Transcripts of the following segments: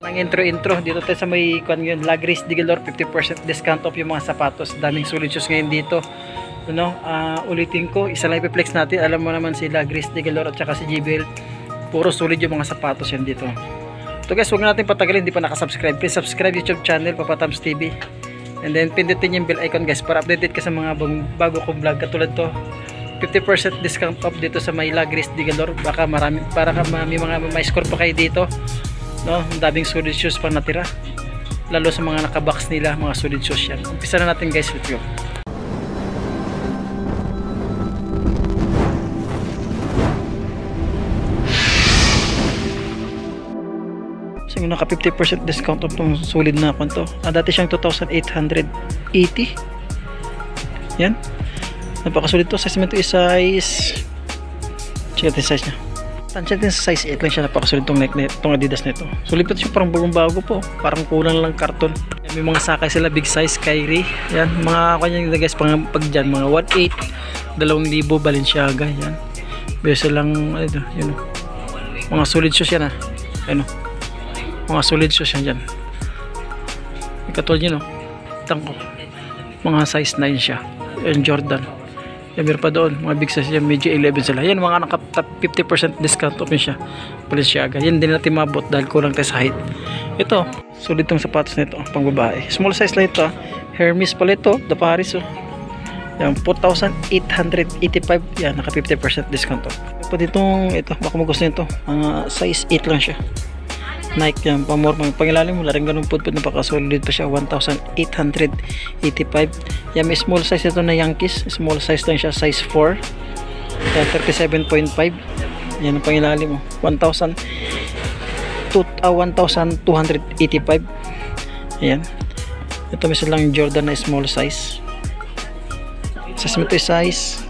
Ang intro dito tayo sa may Lagris de Galore, 50% discount off yung mga sapatos. Daming solid shoes ngayon dito. Ulitin ko, isa lang ipiplex natin. Alam mo naman si Lagris de Galore at saka si JBL, puro solid yung mga sapatos yan dito. So guys, huwag natin patagalin, hindi pa nakasubscribe. Please subscribe YouTube channel, Papa Tams TV. And then pindutin yung bell icon guys para updated ka sa mga bago kong vlog katulad to. 50% discount off dito sa may Lagris de Galore. Baka may mga may score pa kayo dito. Ang daming solid shoes pa natira. Lalo sa mga nakabox nila, mga solid shoes yan. Umpisa na natin guys, let's go. So yung naka 50% discount off itong solid na konto. Dati siyang 2,880. Yan. Napakasolid to. Size naman ito is size, check natin size nya. Tansya din sa size 8 lang siya. Napakasolid itong Adidas na ito. Solid pa ito siya, parang bagong-bago po. Parang kulang lang karton. May mga sakay sila, big size, Kyrie. Yan, mga kanyang guys, pag dyan, mga 1.8, 2,000 Balenciaga. Yan. Besa lang, yun. Mga solid shoes yan mga solid shoes yan dyan. Katulad yun tangko. Mga size 9 siya. Yan, Jordan. Yan, meron pa doon, mga big size yan, medyo 11 sila. Yan, mga naka 50% discount off siya. Balenciaga. Yan, din natin mabot dahil kulang tayo sa height. Ito, solid tong sapatos nito, pang babae. Small size lang ito. Hermes pala ito, The Paris. Yan, 4,885. Yan, naka 50% discount off. Ito ditong, baka mo gusto nito. Mga size 8 lang siya. Nike yan, pangilalim mo, laring ganun po, napakasolid pa siya, 1,885. Yan, may small size ito na Yankees, small size lang siya, size 4. Yan, 37.5. Yan ang pangilalim mo, 1,285. Yan, ito may silang Jordan na small size. Size mo ito size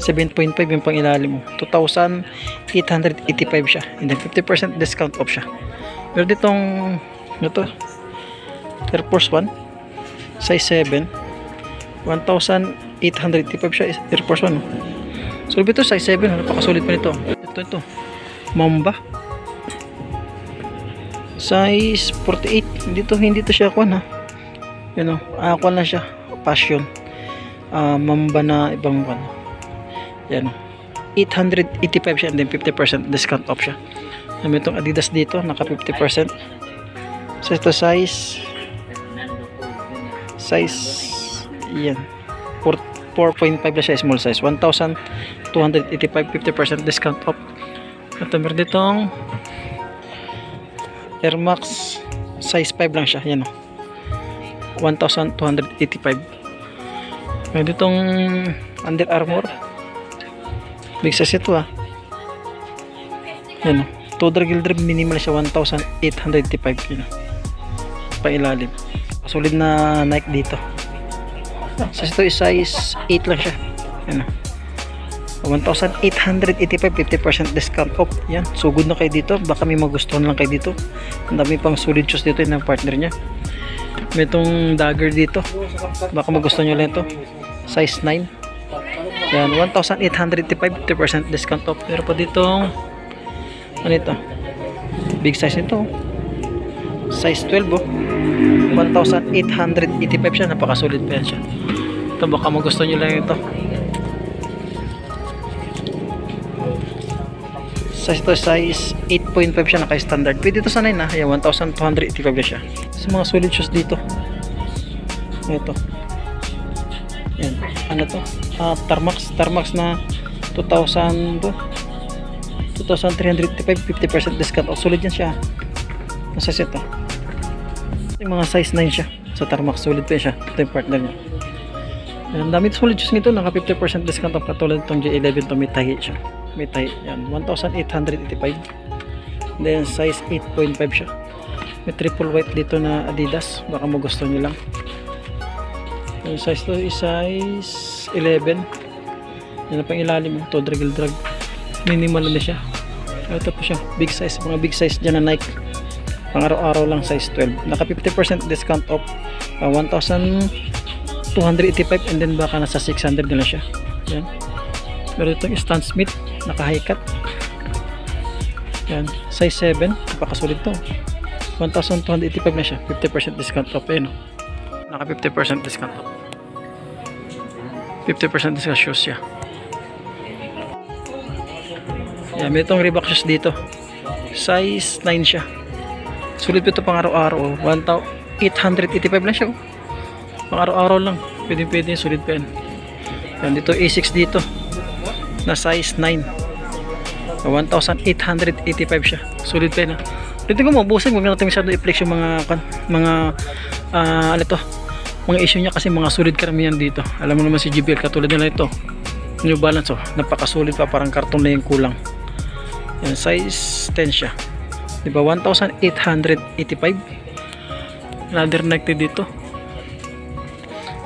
7.5 yung pangilalim mo, 2,885 siya, and then 50% discount off siya. Pero ditong Air Force 1 size 7, 1,885 siya, Air Force 1 so ito size 7, napakasulit pa nito. Ito Mamba size 48. hindi to siya kuan kuan lang siya, Passion, Mamba na ibang kuan. Yan, 885 siya, and then 50% discount off siya. May itong Adidas dito, naka 50%. So ito size yan, 4.5 na siya, small size, 1,285, 50% discount off. Ito meron ditong Air Max size 5 lang siya, yan 1,285. Meron ditong Under Armour big size ito yan Toder minimal siya, 1,885 yun pailalim. Solid na Nike dito. Size ito is size 8 lang siya, yan 1,885, 50% discount off. Yan, sugod na kayo dito, baka may magustuhan lang kayo dito. Ang dami pang solid shoes dito yung partner nya. May itong Dagger dito, baka magustuhan nyo lang ito, size 9. Yan, 1,885, 50% discount off. Pero pa ditong big size nito, size 12 1,885 siya, napakasolid pa yan siya. Ito, baka magusto nyo lang ito. Size ito, size 8.5 siya, naka-standard. Pwede ito sa 9 yan, 1,285 na siya. Sa mga solid shoes dito, ito yan, Tarmax na 2,385, 50% discount. Solid yan siya. Nasa set yung mga size 9 siya sa Tarmax, solid pa siya. Ito yung partner niya. Ang dami solid shoes nito, naka 50% discount off. Katulad itong J11 to, may tahi siya, may tahi yan, 1,885. Then size 8.5 siya. May triple white dito na Adidas, baka mo gusto nyo lang. Yung size to is size 11. Yan pang ilalim to, drag minimal na siya. Ito po siya, big size, mga big size dyan na Nike, pang araw-araw lang, size 12. Naka 50% discount off, 1,285, and then baka nasa 600 na siya. Yan. Pero itong Stan Smith, naka high cut. Yan, size 7, napakasulit to. 1,285 na siya. 50% discount off. Ayun, oh. Naka 50% discount off. 50% discount shoes siya. Yan, may itong Reebok shoes dito. Size 9 siya. Sulit ito pang araw-araw. 1,885 lang siya. Pang araw-araw lang. Pwede sulit pa yan. Yan, dito A6 dito. Na size 9. 1,885 siya. Sulit pa yan. Dito ko mabusin. Huwag natin masyado i-flex yung mga ano to, mga issue niya kasi mga sulit karamihan dito. Alam mo naman si JBL katulad nila ito. New Balance, oh. Napakasulit pa. Parang karton na yung kulang. Yan, size 10 siya. Diba 1,885. Leather necked dito.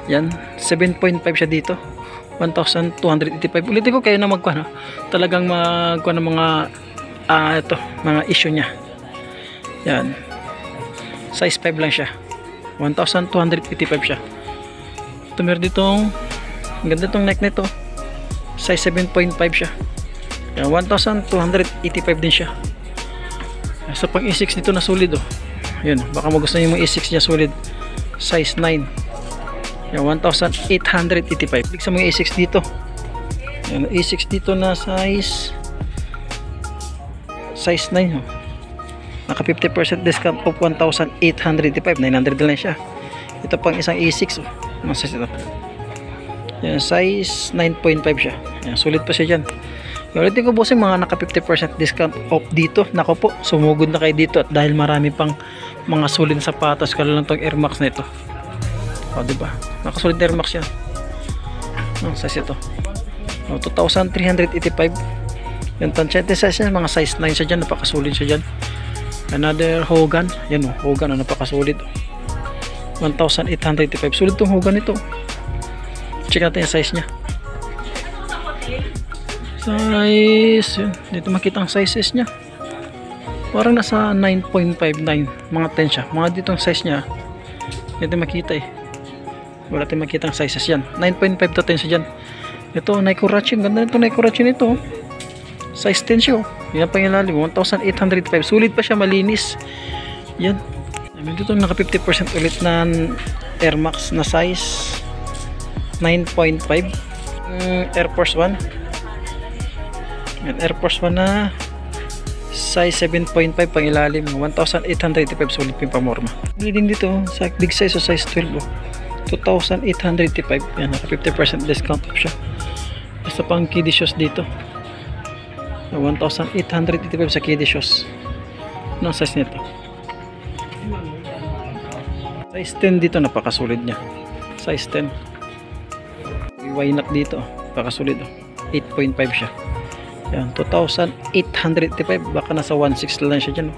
Yan 7.5 siya dito. 1,285. Ulitin ko kayo na magkuha, no? Talagang magkuha ng mga ito, mga issue niya. Yan. Size 5 lang siya. 1,285 siya. Ito meron ditong ganda tong neck nito. Size 7.5 siya. Yan, 1,285 din siya. Sa pang E6 dito na solid, oh. Yun, baka magustuhan niyo yung E6 niya solid. Size 9. Yan, 1,885. Click sa mga E6 dito. Yan, E6 dito na size 9, oh. Naka 50% discount of 1,885. 900 lang siya. Ito pang isang E6, oh. Ano size ito? Yan, size 9.5 siya. Yan, sulit pa siya dyan. Ulitin ko bossing, mga naka 50% discount off dito. Nako po, sumugod na kayo dito. At dahil marami pang mga sulit na sapatos, kala lang itong Air Max na ito. O, diba? Nakasulit na Air Max yan. Ang size ito. O, 2,385. Yan, tansyente size yan. Mga size 9 siya dyan. Napakasulit siya dyan. Another Hogan. Yan, o, Hogan. O, napakasulit. 1,885. Sulit itong Hogan ito. Check natin yung size nya. Size, yun. Dito makita ang sizes nya. Parang nasa 9.59, mga 10 siya. Mga ditong size nya, dito makita eh. Wala tayong makita ang sizes yan. 9.5 to 10 siya dyan. Ito, Nike Ratchin. Ganda nito Nike Ratchin ito. Size 10 siya. Yan pa yung lalim. 1,805. Sulit pa siya, malinis. Yan. Dito naka 50% ulit na Air Max na size 9.5. Air Force 1. Yan, Air Force 1 na size 7.5 pang ilalim. 1,885. Sulit pa yung pamorma. Din dito sa big size o size 12, oh. 2,885. Yan, naka 50% discount off siya. Basta pang kiddie shoes dito. 1,885 sa kiddie shoes. Anong size nito? Size 10 dito, napakasulit niya. Size 10. Y-Nut dito, napakasulit, oh. 8.5 siya. Yan, 2,885. Baka nasa 1,600 lang siya dyan, oh.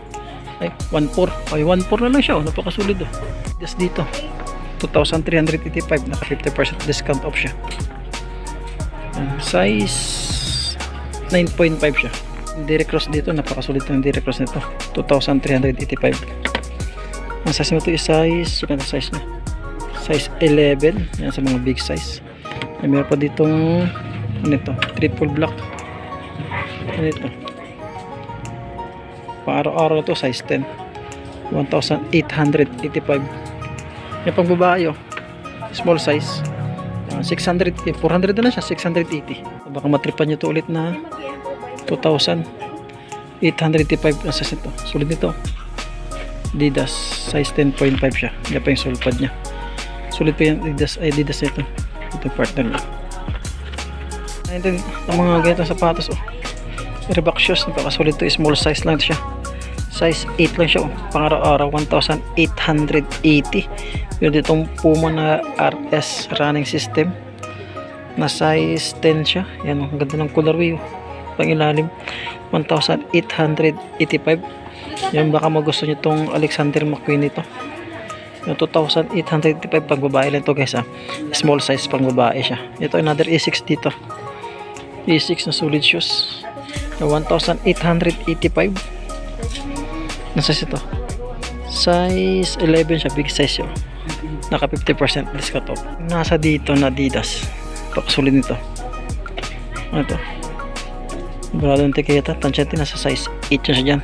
Ay, 1,400. Ay, 1,400 na lang siya, oh. Napakasulit, oh. Just dito 2,385. Naka 50% discount off siya. Yan, size 9.5 siya. Direct cross dito, napakasulit ng direct cross nito. 2,385. Ang size nito is size, yung size niya, size 11. Yan, sa mga big size. Ay, meron pa ditong ano ito, triple black. Ano ito, pang-araw-araw ito, size 10. 1,885. Yung pang babae, oh, small size, 600, 400 na siya, 680. Baka matripan nyo ito ulit na 2,885 ang size nito. Sulit nito. Adidas, size 10.5 siya. Yan pa yung sulpad nya. Sulit pa yung Adidas nito. Ito partner nyo. Ito ang mga ganitong sapatos, oh. Reebok shoes, napakasulit to. Small size lang siya. Size 8 lang siya, oh. Pang-araw-araw, 1,880. Yun ditong Puma na RS running system na size 10 siya. Yan, ang ganda ng colorway, oh. Pang-ilalim, 1,885. Yan, baka magusto nyo itong Alexander McQueen ito. Yung 2,885 pang babae lang ito, guys, ha. Small size pang babae siya. Ito, another E6 dito. E6 na solid shoes. 1,885. Ano size ito? Size 11 siya, big size yun. Naka 50% discount off. Nasa dito na Adidas. Pakasulit nito. Ano ito? Brado ng tiketa. Tansyente, nasa size 8 siya dyan.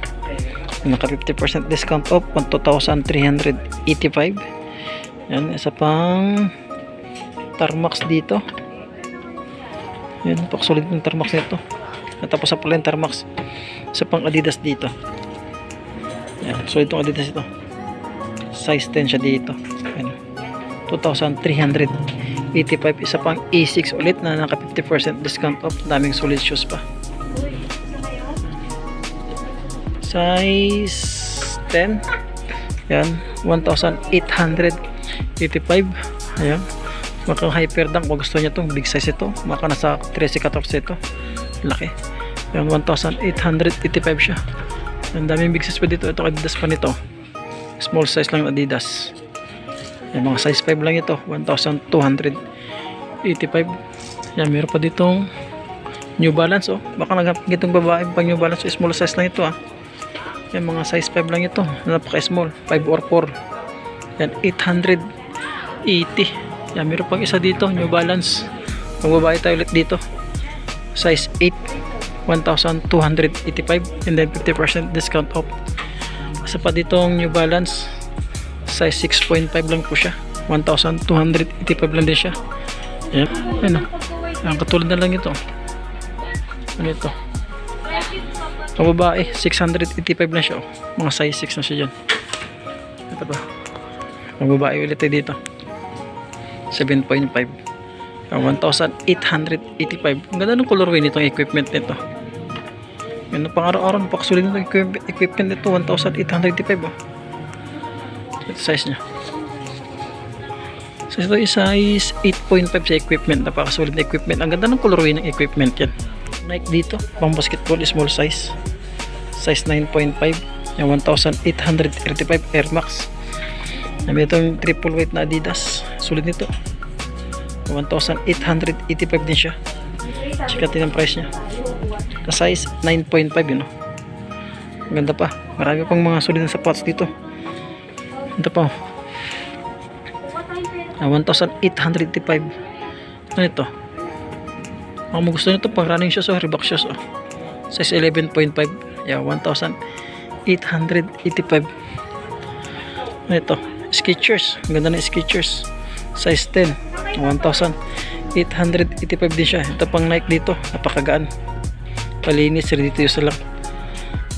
naka 50% discount off, 2,385. Yan, isa pang Tarmax dito. Yan, pakasulit ng Tarmax nito. Natapos sa pala yung Tarmax. Isa pang Adidas dito. Yan, so itong Adidas ito. Size 10 siya dito. Yan, 2,385. Isa pang A6 ulit na naka 50% discount off. Daming solid shoes pa. Size 10. Yan, 1,885. Ayan, maka hyperdunk kung gusto niya itong big size ito, maka nasa 13-14 ito, laki. Yan, 1,885 siya. Ang daming big size pa dito. Ito Adidas pa nito, small size lang Adidas. Yan, mga size 5 lang ito, 1,285. Yan, meron pa ditong New Balance. Oh, baka naghanap itong babae pang New Balance. Small size lang ito ah. Yan, mga size 5 lang ito, napaka small, 5 or 4. Yan, 880. Yan, meron pang isa dito, New Balance. Magbabae tayo ulit dito, size 8, 1,285, and then 50% discount off. Isa pa ditong New Balance, size 6.5 lang po siya, 1,285 lang din siya. Yan, ano, yan, katulad na lang ito. Ano ito? Ang babae, 685 na siya. Oh. Mga size 6 na siya dyan. Ito ba? Ang babae ulit tayo dito, 7.5. 1,885. Ang ganda ng colorway nitong equipment nito. Yan, pang araw-araw napakasulid nitong equipment nito. 1,885. Oh. Ito size nya. So ito is size 8.5 sa equipment. Napakasulit na equipment. Ang ganda ng colorway ng equipment yan. Nike dito, pang basketball, small size, size 9.5. Yan, 1,835 Air Max. May itong triple weight na Adidas, sulit nito, 1,885 din siya. Check natin ang price nya. Na size 9.5 yun, no? Ganda pa, marami pang mga sulit na sapatos dito. Ito pa, 1,885. Ano ito? Kung mo gusto nito pang running shoes o Reebok shoes, oh. Size 11.5. Yeah, 1,885. Ano ito? Skechers. Ang ganda ng Skechers. Size 10. 1,885 din siya. Ito pang Nike dito. Napakagaan. Palinis. Ready to use lang.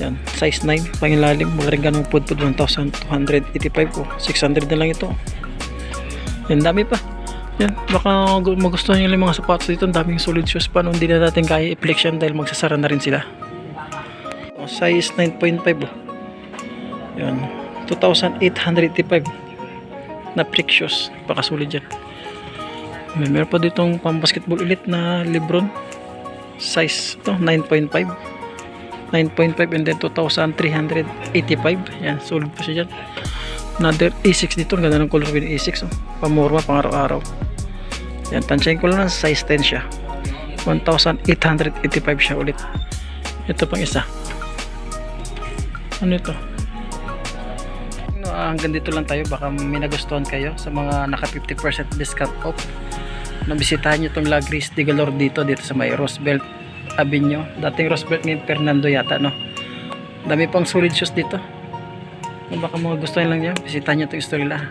Yan. Size 9. Pangilalim. Wala rin ganong pudpud. 1,285. Oh. 600 na lang ito. Yan. Dami pa. Yan, baka magustuhan nyo yung mga sapatos dito. Ang daming solid shoes pa. Hindi na natin kaya i-flex yan dahil magsasara na rin sila. Size 9.5. Oh. Yan, 2,885 na freak shoes. Baka solid yan. Meron pa ditong pang basketball elite na Lebron. Size ito 9.5 and then 2,385. Yan, solid pa siya dyan. Another A6 dito. Ang ganda ng color ng A6. Oh. Pamorma, pang araw-araw. Yan, tansyahin ko lang na size 10 siya. 1,885 siya ulit. Ito pang isa. Ano ito? Hanggang dito lang tayo. Baka may nagustuhan kayo sa mga naka 50% discount off. Nabisitahan nyo itong Lagris de Galore dito sa may Roosevelt Avenue. Dating Roosevelt ngayon Fernando yata, no? Dami pang solid shoes dito. Baka mga gusto lang nyo, bisitahan nyo itong store nila.